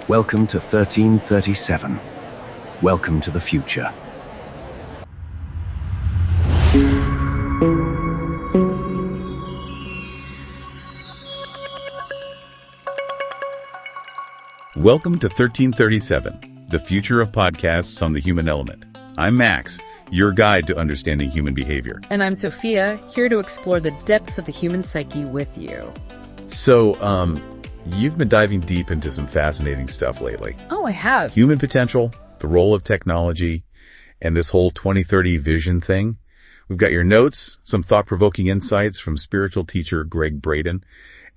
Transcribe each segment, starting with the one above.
Welcome to 1337. Welcome to the future. Welcome to 1337, the future of podcasts on the human element. I'm Max, your guide to understanding human behavior. And I'm Sophia, here to explore the depths of the human psyche with you. So, you've been diving deep into some fascinating stuff lately. Oh, I have. Human potential, the role of technology, and this whole 2030 vision thing. We've got your notes, some thought-provoking insights from spiritual teacher Gregg Braden,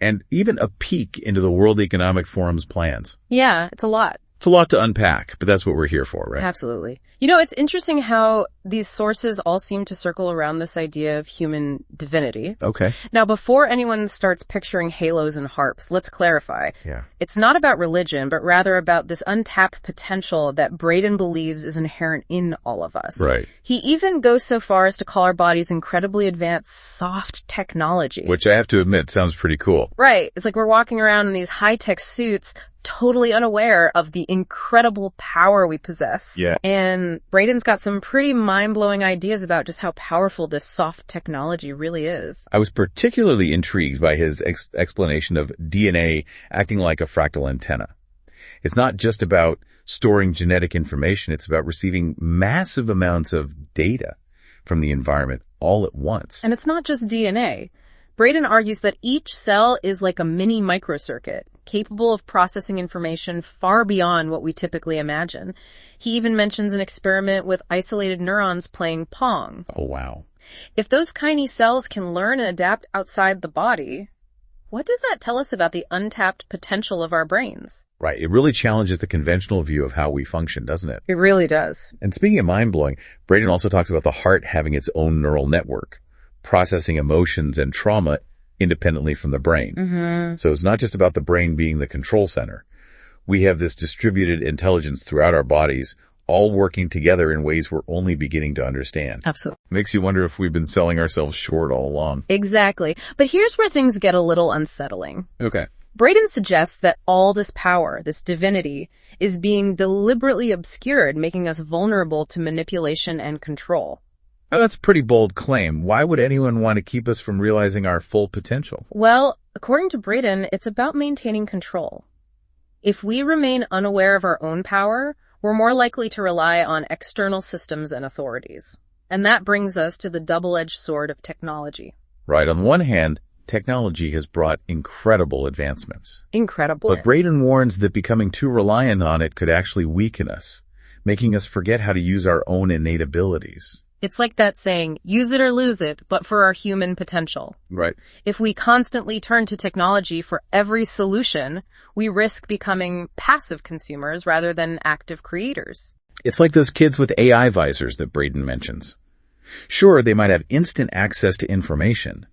and even a peek into the World Economic Forum's plans. Yeah, it's a lot. It's a lot to unpack, but that's what we're here for, right? Absolutely. You know, it's interesting how these sources all seem to circle around this idea of human divinity. Okay. Now, before anyone starts picturing halos and harps, let's clarify. Yeah. It's not about religion, but rather about this untapped potential that Braden believes is inherent in all of us. Right. He even goes so far as to call our bodies incredibly advanced soft technology. Which I have to admit sounds pretty cool. Right. It's like we're walking around in these high-tech suits, totally unaware of the incredible power we possess. Yeah. And Braden's got some pretty mind-blowing ideas about just how powerful this soft technology really is. I was particularly intrigued by his explanation of DNA acting like a fractal antenna. It's not just about storing genetic information, it's about receiving massive amounts of data from the environment all at once. And it's not just DNA. Braden argues that each cell is like a mini microcircuit, capable of processing information far beyond what we typically imagine. He even mentions an experiment with isolated neurons playing Pong. Oh, wow. If those tiny cells can learn and adapt outside the body, what does that tell us about the untapped potential of our brains? Right. It really challenges the conventional view of how we function, doesn't it? It really does. And speaking of mind-blowing, Braden also talks about the heart having its own neural network, processing emotions and trauma independently from the brain. Mm-hmm. So it's not just about the brain being the control center. We have this distributed intelligence throughout our bodies, all working together in ways we're only beginning to understand. Absolutely. Makes you wonder if we've been selling ourselves short all along. Exactly. But here's where things get a little unsettling. Okay. Braden suggests that all this power, this divinity, is being deliberately obscured, making us vulnerable to manipulation and control. Oh, that's a pretty bold claim. Why would anyone want to keep us from realizing our full potential? Well, according to Braden, it's about maintaining control. If we remain unaware of our own power, we're more likely to rely on external systems and authorities. And that brings us to the double-edged sword of technology. Right. On one hand, technology has brought incredible advancements. Incredible. But Braden warns that becoming too reliant on it could actually weaken us, making us forget how to use our own innate abilities. It's like that saying, use it or lose it, but for our human potential. Right. If we constantly turn to technology for every solution, we risk becoming passive consumers rather than active creators. It's like those kids with AI visors that Braden mentions. Sure, they might have instant access to information,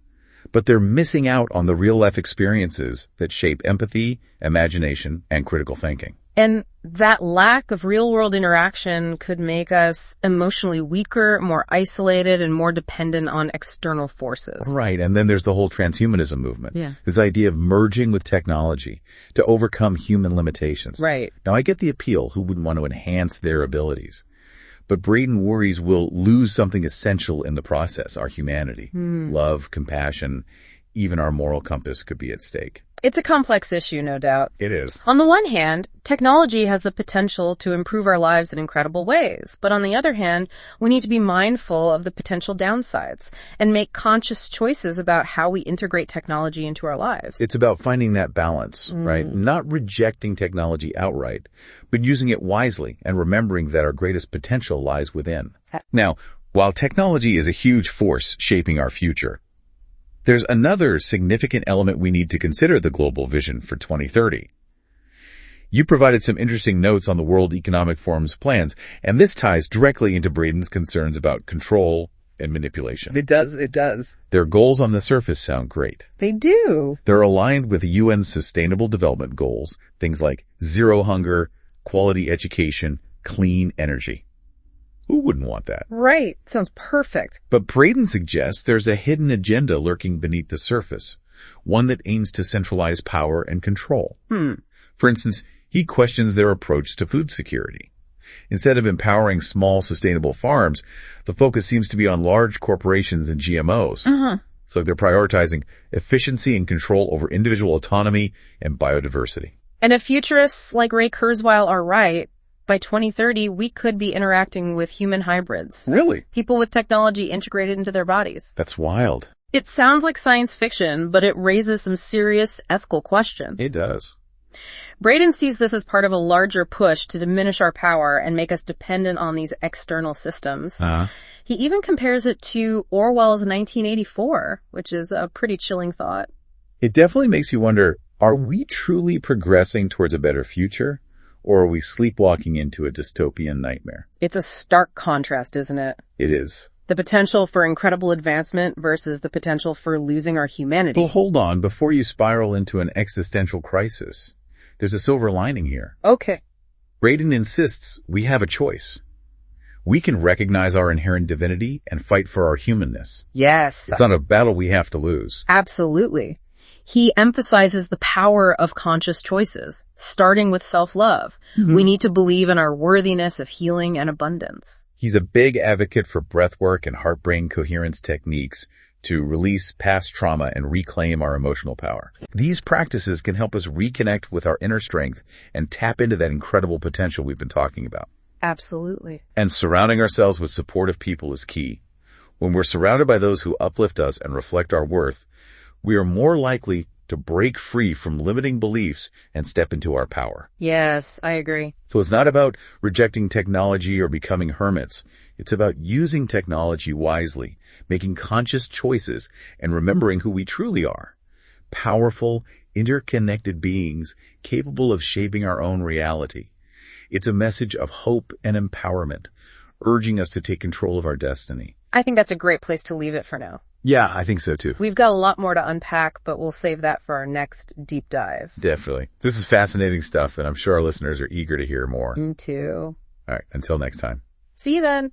but they're missing out on the real-life experiences that shape empathy, imagination, and critical thinking. And that lack of real-world interaction could make us emotionally weaker, more isolated, and more dependent on external forces. Right, and then there's the whole transhumanism movement. Yeah. This idea of merging with technology to overcome human limitations. Right. Now, I get the appeal. Who wouldn't want to enhance their abilities? But Braden worries we'll lose something essential in the process, our humanity. Love, compassion, even our moral compass could be at stake. It's a complex issue, no doubt. It is. On the one hand, technology has the potential to improve our lives in incredible ways. But on the other hand, we need to be mindful of the potential downsides and make conscious choices about how we integrate technology into our lives. It's about finding that balance, right? Not rejecting technology outright, but using it wisely and remembering that our greatest potential lies within. Now, while technology is a huge force shaping our future, there's another significant element we need to consider the global vision for 2030. You provided some interesting notes on the World Economic Forum's plans, and this ties directly into Braden's concerns about control and manipulation. It does. Their goals on the surface sound great. They do. They're aligned with the UN's Sustainable Development Goals, things like zero hunger, quality education, clean energy. Who wouldn't want that? Right. Sounds perfect. But Braden suggests there's a hidden agenda lurking beneath the surface, one that aims to centralize power and control. For instance, He questions their approach to food security. Instead of empowering small, sustainable farms, the focus seems to be on large corporations and GMOs. So they're prioritizing efficiency and control over individual autonomy and biodiversity. And if futurists like Ray Kurzweil are right, by 2030, we could be interacting with human hybrids. Really? People with technology integrated into their bodies. That's wild. It sounds like science fiction, but it raises some serious ethical questions. It does. Braden sees this as part of a larger push to diminish our power and make us dependent on these external systems. He even compares it to Orwell's 1984, which is a pretty chilling thought. It definitely makes you wonder, are we truly progressing towards a better future, or are we sleepwalking into a dystopian nightmare? It's a stark contrast, isn't it? It is. The potential for incredible advancement versus the potential for losing our humanity. Well, hold on. Before you spiral into an existential crisis, there's a silver lining here. Okay. Braden insists we have a choice. We can recognize our inherent divinity and fight for our humanness. Yes. It's not a battle we have to lose. Absolutely. He emphasizes the power of conscious choices, starting with self-love. We need to believe in our worthiness of healing and abundance. He's a big advocate for breathwork and heart-brain coherence techniques to release past trauma and reclaim our emotional power. These practices can help us reconnect with our inner strength and tap into that incredible potential we've been talking about. Absolutely. And surrounding ourselves with supportive people is key. When we're surrounded by those who uplift us and reflect our worth, we are more likely to break free from limiting beliefs and step into our power. Yes, I agree. So it's not about rejecting technology or becoming hermits. It's about using technology wisely, making conscious choices, and remembering who we truly are. Powerful, interconnected beings capable of shaping our own reality. It's a message of hope and empowerment, urging us to take control of our destiny. I think that's a great place to leave it for now. Yeah, I think so too. We've got a lot more to unpack, but we'll save that for our next deep dive. Definitely. This is fascinating stuff, and I'm sure our listeners are eager to hear more. Me too. All right, until next time. See you then.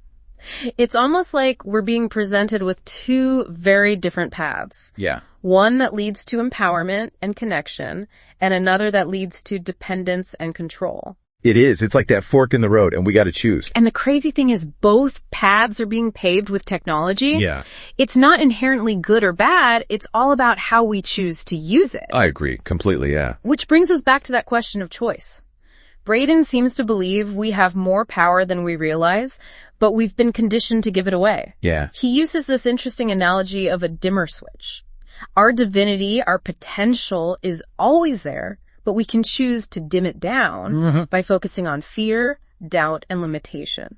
It's almost like we're being presented with two very different paths. Yeah. One that leads to empowerment and connection, and another that leads to dependence and control. It is. It's like that fork in the road, and we got to choose. And the crazy thing is both paths are being paved with technology. Yeah. It's not inherently good or bad. It's all about how we choose to use it. I agree. Completely, yeah. Which brings us back to that question of choice. Braden seems to believe we have more power than we realize, but we've been conditioned to give it away. Yeah. He uses this interesting analogy of a dimmer switch. Our divinity, our potential is always there, but we can choose to dim it down by focusing on fear, doubt, and limitation.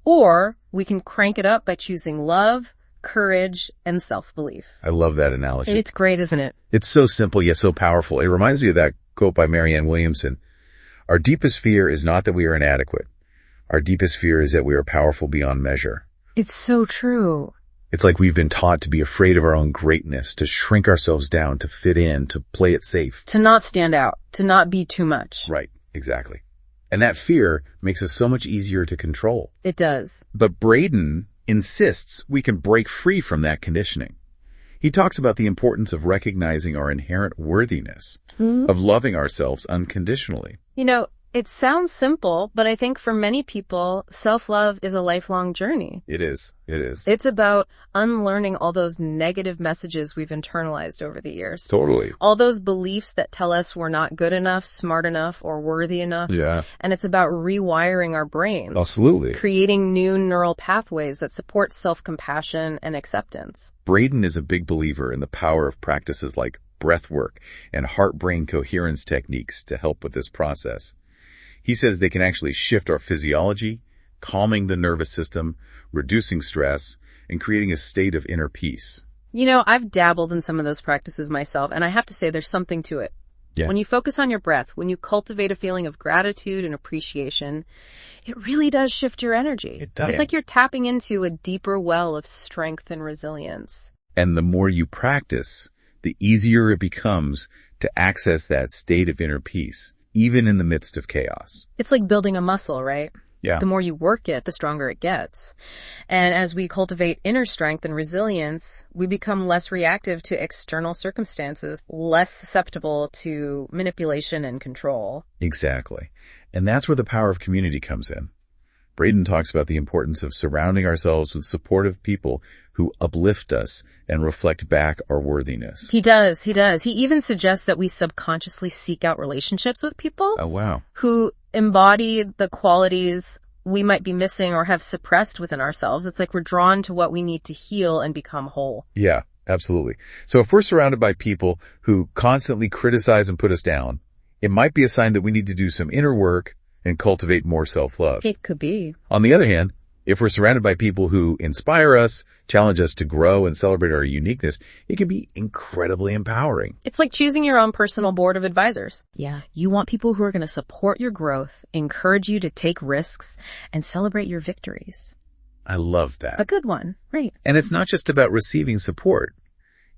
Or we can crank it up by choosing love, courage, and self-belief. I love that analogy. It's great, isn't it? It's so simple yet so powerful. It reminds me of that quote by Marianne Williamson. Our deepest fear is not that we are inadequate. Our deepest fear is that we are powerful beyond measure. It's so true. It's like we've been taught to be afraid of our own greatness, to shrink ourselves down, to fit in, to play it safe. To not stand out, to not be too much. Right, exactly. And that fear makes us so much easier to control. It does. But Braden insists we can break free from that conditioning. He talks about the importance of recognizing our inherent worthiness, of loving ourselves unconditionally. You know, it sounds simple, but I think for many people, self-love is a lifelong journey. It is. It is. It's about unlearning all those negative messages we've internalized over the years. Totally. All those beliefs that tell us we're not good enough, smart enough, or worthy enough. Yeah. And it's about rewiring our brains. Absolutely. Creating new neural pathways that support self-compassion and acceptance. Braden is a big believer in the power of practices like breathwork and heart-brain coherence techniques to help with this process. He says they can actually shift our physiology, calming the nervous system, reducing stress, and creating a state of inner peace. You know, I've dabbled in some of those practices myself, and I have to say there's something to it. Yeah. When you focus on your breath, when you cultivate a feeling of gratitude and appreciation, it really does shift your energy. It does. It's like you're tapping into a deeper well of strength and resilience. And the more you practice, the easier it becomes to access that state of inner peace, even in the midst of chaos. It's like building a muscle, right? Yeah. The more you work it, the stronger it gets. And as we cultivate inner strength and resilience, we become less reactive to external circumstances, less susceptible to manipulation and control. Exactly. And that's where the power of community comes in. Braden talks about the importance of surrounding ourselves with supportive people who uplift us and reflect back our worthiness. He does. He even suggests that we subconsciously seek out relationships with people Oh, wow. who embody the qualities we might be missing or have suppressed within ourselves. It's like we're drawn to what we need to heal and become whole. Yeah, absolutely. So if we're surrounded by people who constantly criticize and put us down, it might be a sign that we need to do some inner work and cultivate more self-love. It could be. On the other hand, if we're surrounded by people who inspire us, challenge us to grow and celebrate our uniqueness, it can be incredibly empowering. It's like choosing your own personal board of advisors. Yeah, you want people who are going to support your growth, encourage you to take risks, and celebrate your victories. I love that. A good one, right? And it's not just about receiving support.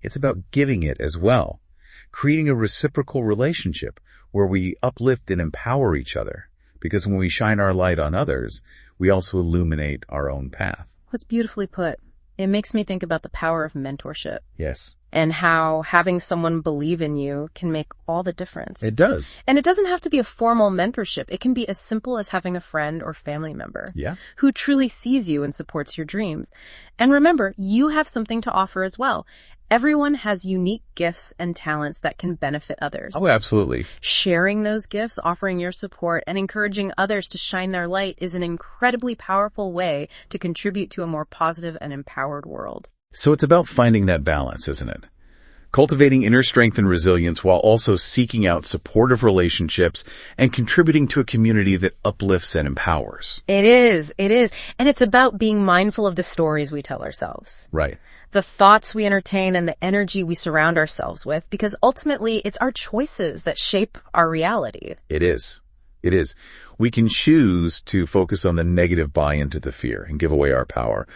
It's about giving it as well. Creating a reciprocal relationship where we uplift and empower each other. Because when we shine our light on others, we also illuminate our own path. That's beautifully put. It makes me think about the power of mentorship. Yes. And how having someone believe in you can make all the difference. It does. And it doesn't have to be a formal mentorship. It can be as simple as having a friend or family member who truly sees you and supports your dreams. And remember, you have something to offer as well. Everyone has unique gifts and talents that can benefit others. Oh, absolutely. Sharing those gifts, offering your support, and encouraging others to shine their light is an incredibly powerful way to contribute to a more positive and empowered world. So it's about finding that balance, isn't it? Cultivating inner strength and resilience while also seeking out supportive relationships and contributing to a community that uplifts and empowers. It is. And it's about being mindful of the stories we tell ourselves. Right. The thoughts we entertain and the energy we surround ourselves with, because ultimately it's our choices that shape our reality. It is. We can choose to focus on the negative buy-in to the fear and give away our power.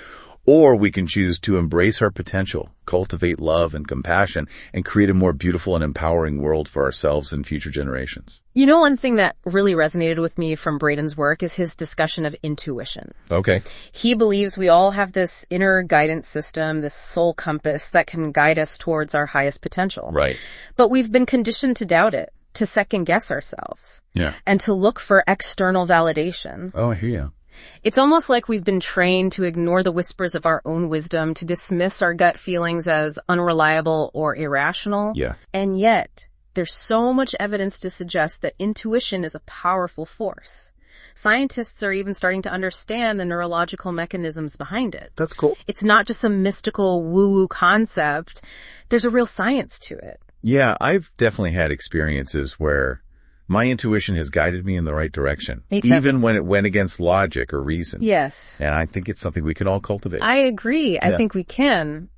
Or we can choose to embrace our potential, cultivate love and compassion, and create a more beautiful and empowering world for ourselves and future generations. You know, one thing that really resonated with me from Braden's work is his discussion of intuition. Okay. He believes we all have this inner guidance system, this soul compass that can guide us towards our highest potential. Right. But we've been conditioned to doubt it, to second guess ourselves. Yeah. And to look for external validation. Oh, I hear you. It's almost like we've been trained to ignore the whispers of our own wisdom, to dismiss our gut feelings as unreliable or irrational. Yeah. And yet, there's so much evidence to suggest that intuition is a powerful force. Scientists are even starting to understand the neurological mechanisms behind it. That's cool. It's not just a mystical woo-woo concept. There's a real science to it. Yeah, I've definitely had experiences where my intuition has guided me in the right direction, Me too. even when it went against logic or reason. Yes. And I think it's something we can all cultivate. I agree. Yeah. I think we can,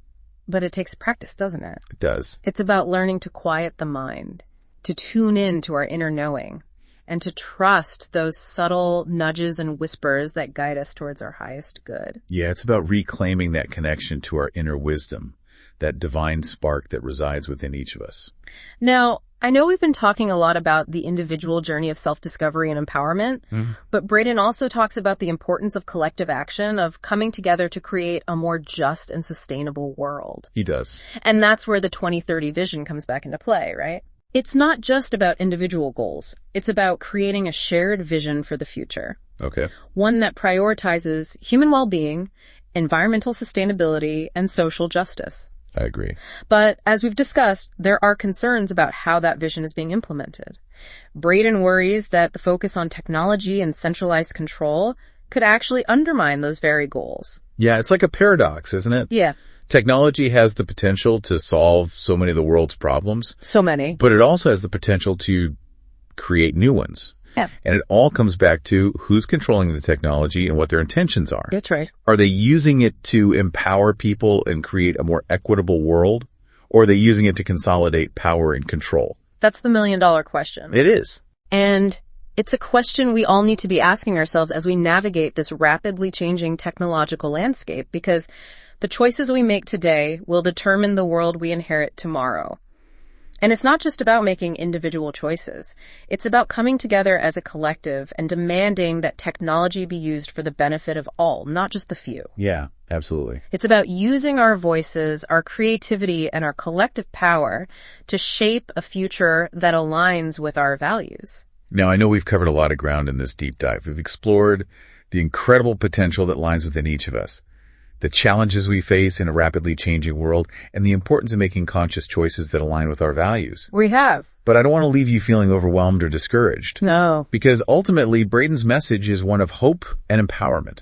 but it takes practice, doesn't it? It does. It's about learning to quiet the mind, to tune in to our inner knowing, and to trust those subtle nudges and whispers that guide us towards our highest good. Yeah, it's about reclaiming that connection to our inner wisdom, that divine spark that resides within each of us. Now, I know we've been talking a lot about the individual journey of self-discovery and empowerment, but Braden also talks about the importance of collective action, of coming together to create a more just and sustainable world. He does. And that's where the 2030 vision comes back into play, right? It's not just about individual goals. It's about creating a shared vision for the future. Okay. One that prioritizes human well-being, environmental sustainability, and social justice. I agree. But as we've discussed, there are concerns about how that vision is being implemented. Braden worries that the focus on technology and centralized control could actually undermine those very goals. Yeah, it's like a paradox, isn't it? Yeah. Technology has the potential to solve so many of the world's problems, So many. but it also has the potential to create new ones. Yeah. And it all comes back to who's controlling the technology and what their intentions are. That's right. Are they using it to empower people and create a more equitable world? Or are they using it to consolidate power and control? That's the million-dollar question. It is. And it's a question we all need to be asking ourselves as we navigate this rapidly changing technological landscape, because the choices we make today will determine the world we inherit tomorrow. And it's not just about making individual choices. It's about coming together as a collective and demanding that technology be used for the benefit of all, not just the few. Yeah, absolutely. It's about using our voices, our creativity, and our collective power to shape a future that aligns with our values. Now, I know we've covered a lot of ground in this deep dive. We've explored the incredible potential that lies within each of us, the challenges we face in a rapidly changing world, and the importance of making conscious choices that align with our values. We have. But I don't want to leave you feeling overwhelmed or discouraged. No. Because ultimately, Braden's message is one of hope and empowerment.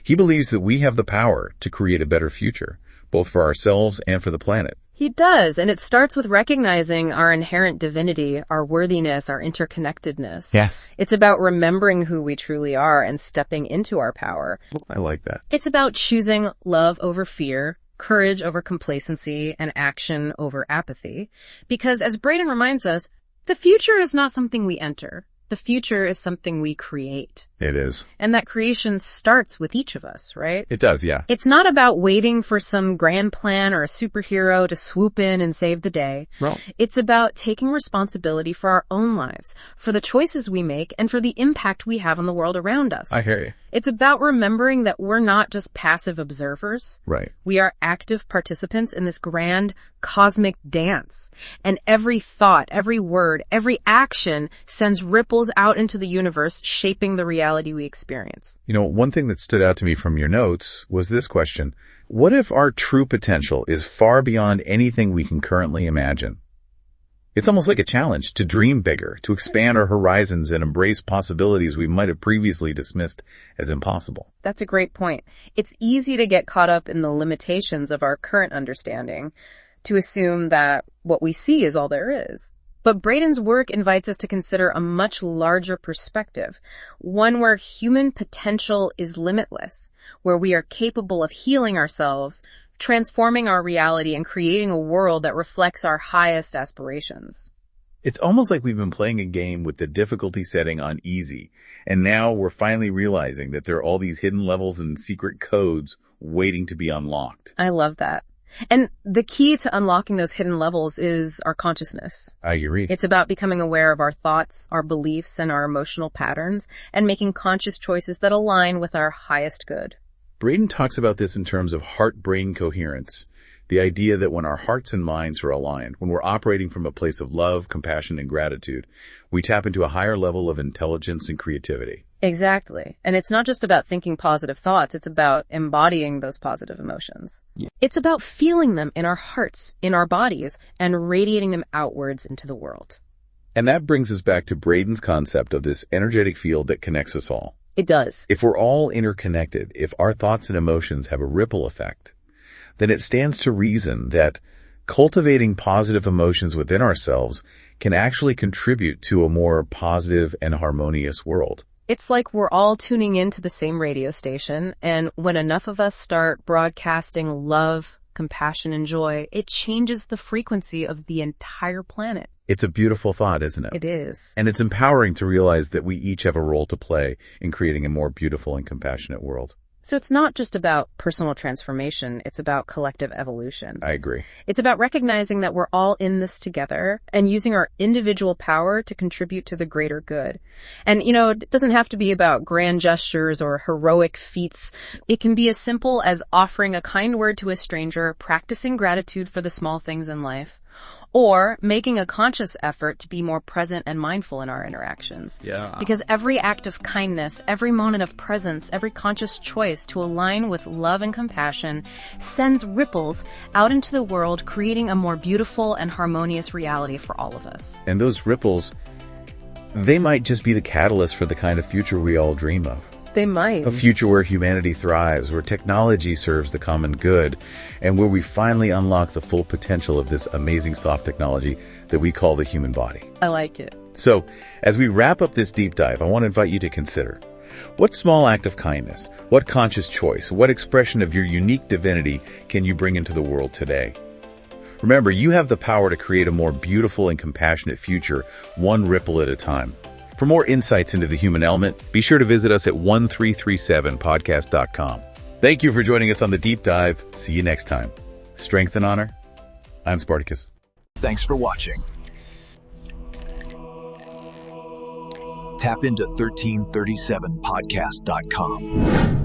He believes that we have the power to create a better future, both for ourselves and for the planet. He does, and it starts with recognizing our inherent divinity, our worthiness, our interconnectedness. Yes. It's about remembering who we truly are and stepping into our power. I like that. It's about choosing love over fear, courage over complacency, and action over apathy. Because as Braden reminds us, the future is not something we enter. The future is something we create. It is. And that creation starts with each of us, right? It does, yeah. It's not about waiting for some grand plan or a superhero to swoop in and save the day. Well, It's about taking responsibility for our own lives, for the choices we make, and for the impact we have on the world around us. I hear you. It's about remembering that we're not just passive observers. Right. We are active participants in this grand cosmic dance. And every thought, every word, every action sends ripples out into the universe, shaping the reality we experience. You know, one thing that stood out to me from your notes was this question. What if our true potential is far beyond anything we can currently imagine? It's almost like a challenge to dream bigger, to expand our horizons and embrace possibilities we might have previously dismissed as impossible. That's a great point. It's easy to get caught up in the limitations of our current understanding, to assume that what we see is all there is. But Braden's work invites us to consider a much larger perspective, one where human potential is limitless, where we are capable of healing ourselves, transforming our reality, and creating a world that reflects our highest aspirations. It's almost like we've been playing a game with the difficulty setting on easy, and now we're finally realizing that there are all these hidden levels and secret codes waiting to be unlocked. I love that. And the key to unlocking those hidden levels is our consciousness. I agree. It's about becoming aware of our thoughts, our beliefs, and our emotional patterns, and making conscious choices that align with our highest good. Braden talks about this in terms of heart-brain coherence, the idea that when our hearts and minds are aligned, when we're operating from a place of love, compassion, and gratitude, we tap into a higher level of intelligence and creativity. Exactly. And it's not just about thinking positive thoughts, it's about embodying those positive emotions. Yeah. It's about feeling them in our hearts, in our bodies, and radiating them outwards into the world. And that brings us back to Braden's concept of this energetic field that connects us all. It does. If we're all interconnected, if our thoughts and emotions have a ripple effect, then it stands to reason that cultivating positive emotions within ourselves can actually contribute to a more positive and harmonious world. It's like we're all tuning into the same radio station, and when enough of us start broadcasting love, compassion, and joy, it changes the frequency of the entire planet. It's a beautiful thought, isn't it? It is. And it's empowering to realize that we each have a role to play in creating a more beautiful and compassionate world. So it's not just about personal transformation, it's about collective evolution. I agree. It's about recognizing that we're all in this together and using our individual power to contribute to the greater good. And, it doesn't have to be about grand gestures or heroic feats. It can be as simple as offering a kind word to a stranger, practicing gratitude for the small things in life, or making a conscious effort to be more present and mindful in our interactions. Yeah. Because every act of kindness, every moment of presence, every conscious choice to align with love and compassion sends ripples out into the world, creating a more beautiful and harmonious reality for all of us. And those ripples, they might just be the catalyst for the kind of future we all dream of. They might. A future where humanity thrives, where technology serves the common good, and where we finally unlock the full potential of this amazing soft technology that we call the human body. I like it. So, as we wrap up this deep dive, I want to invite you to consider, what small act of kindness, what conscious choice, what expression of your unique divinity can you bring into the world today? Remember, you have the power to create a more beautiful and compassionate future, one ripple at a time. For more insights into the human element, be sure to visit us at 1337podcast.com. Thank you for joining us on the deep dive. See you next time. Strength and honor. I'm Spartacus. Thanks for watching. Tap into 1337podcast.com.